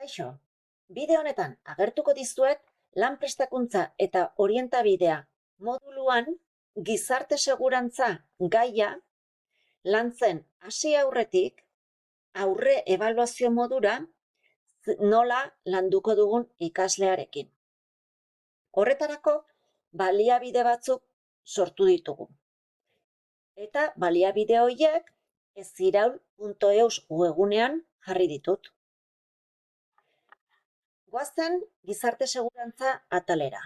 Kaixo, bideo honetan agertuko dizuet lan prestakuntza eta orientabidea moduluan gizarte segurantza gaia lantzen hasi aurretik aurre ebaluazio modura nola landuko dugun ikaslearekin. Horretarako baliabide batzuk sortu ditugu. Eta baliabide horiek eziraul.eus webgunean jarri ditut. Goazen gizarte segurantza atalera.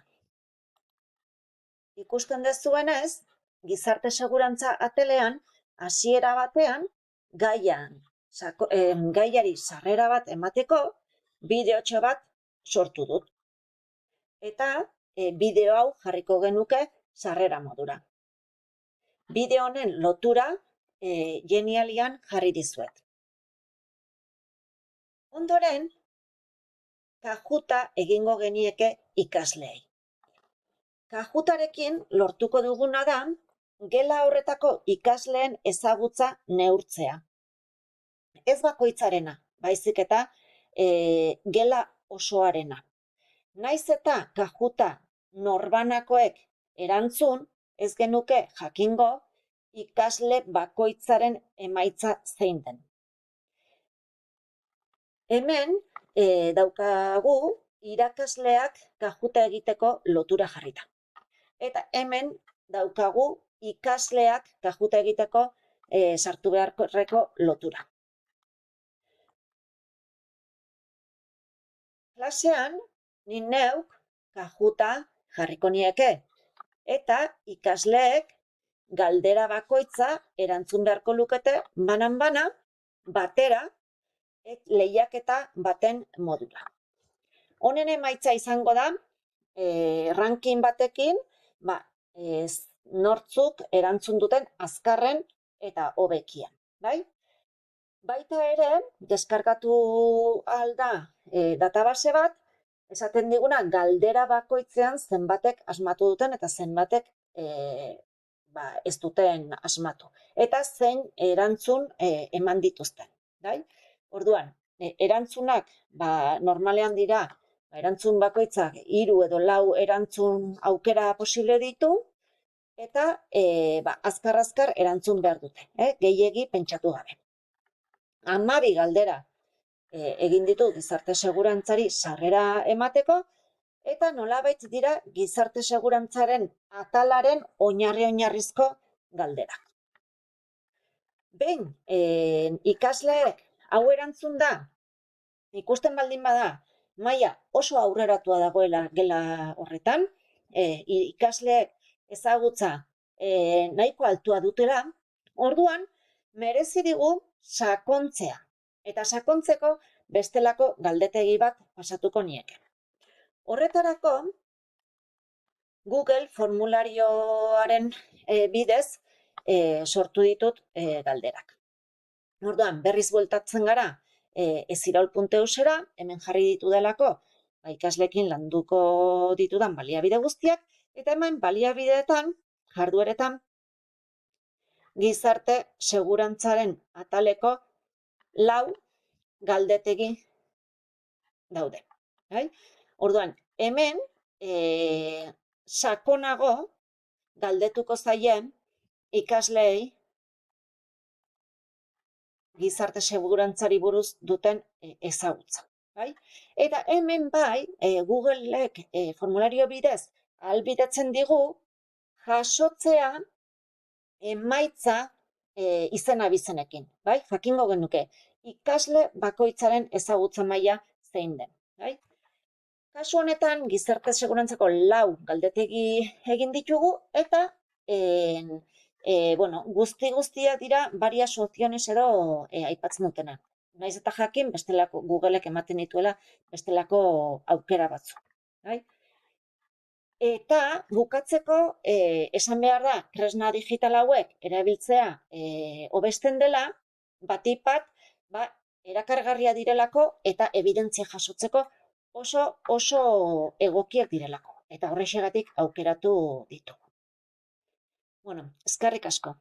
Ikusten dezuenez, gizarte segurantza atalean hasiera batean gaiari sarrera bat emateko bideotxo bat sortu dut. Eta bideo hau jarriko genuke sarrera modura. Bideo honen lotura Genialian jarri dizuet. Ondoren, kajuta egingo genieke ikasleei. Kajutarekin lortuko duguna da, gela horretako ikasleen ezagutza neurtzea. Ez bakoitzarena, baizik eta gela osoarena. Naiz eta kajuta norbanakoek erantzun, ez genuke jakingo ikasle bakoitzaren emaitza zein den. Hemen daukagu irakasleak kajuta egiteko lotura jarrita. Eta hemen daukagu ikasleak kajuta egiteko sartu beharreko lotura. Klasean, ni neuk kajuta jarriko nieke. Eta ikasleek galdera bakoitza erantzun beharko lukete banan-bana, batera, lehiaketa baten modura. Honen emaitza izango da, ranking batekin, nortzuk erantzun duten azkarren eta hobekian. Baita ere, deskargatu alda database bat, esaten diguna galdera bakoitzean zenbatek asmatu duten eta zenbatek ez duten asmatu. Eta zein erantzun eman dituzten. Orduan, erantzunak normalean dira, erantzun bakoitzak 3 edo 4 erantzun aukera posible ditu, eta azkar-azkar erantzun behar dute, gehiegi pentsatu gabe. 12 galdera egin ditu gizarte segurantzari sarrera emateko, eta nolabait dira gizarte segurantzaren atalaren oinarrizko galderak. Behin, ikasleek hau erantzun da, ikusten baldin bada, maila oso aurreratua dagoela gela horretan, ikasleek ezagutza nahiko altua dutela, orduan merezi digu sakontzea. Eta sakontzeko bestelako galdetegi bat pasatuko nieke. Horretarako, Google formularioaren bidez sortu ditut galderak. Orduan, berriz bueltatzen gara eziraul.eusera, hemen jarri ditu delako, ikasleekin landuko ditudan baliabide guztiak, eta hemen baliabideetan, jardueretan, gizarte segurantzaren ataleko 4 galdetegi daude. Orduan, hemen sakonago galdetuko zaien ikasleei gizarte segurantzari buruz duten ezagutza. Eta hemen Googleek formulario bidez ahalbidetzen digu jasotzea emaitza izen-abizenekin. Jakingo genuke ikasle bakoitzaren ezagutza maila zein den. Kasu honetan, gizarte segurantzako 4 galdetegi egin ditugu, eta guztia dira varias opciones edo aipatzen dutena. Naiz eta jakin, bestelako Googleek ematen dituela bestelako aukera batzuk. Eta bukatzeko, esan behar da, tresna digital hauek erabiltzea hobesten dela, batik bat, erakargarria direlako eta ebidentzia jasotzeko oso egokiak direlako. Eta horrexegatik aukeratu ditugu. Eskerrik asko.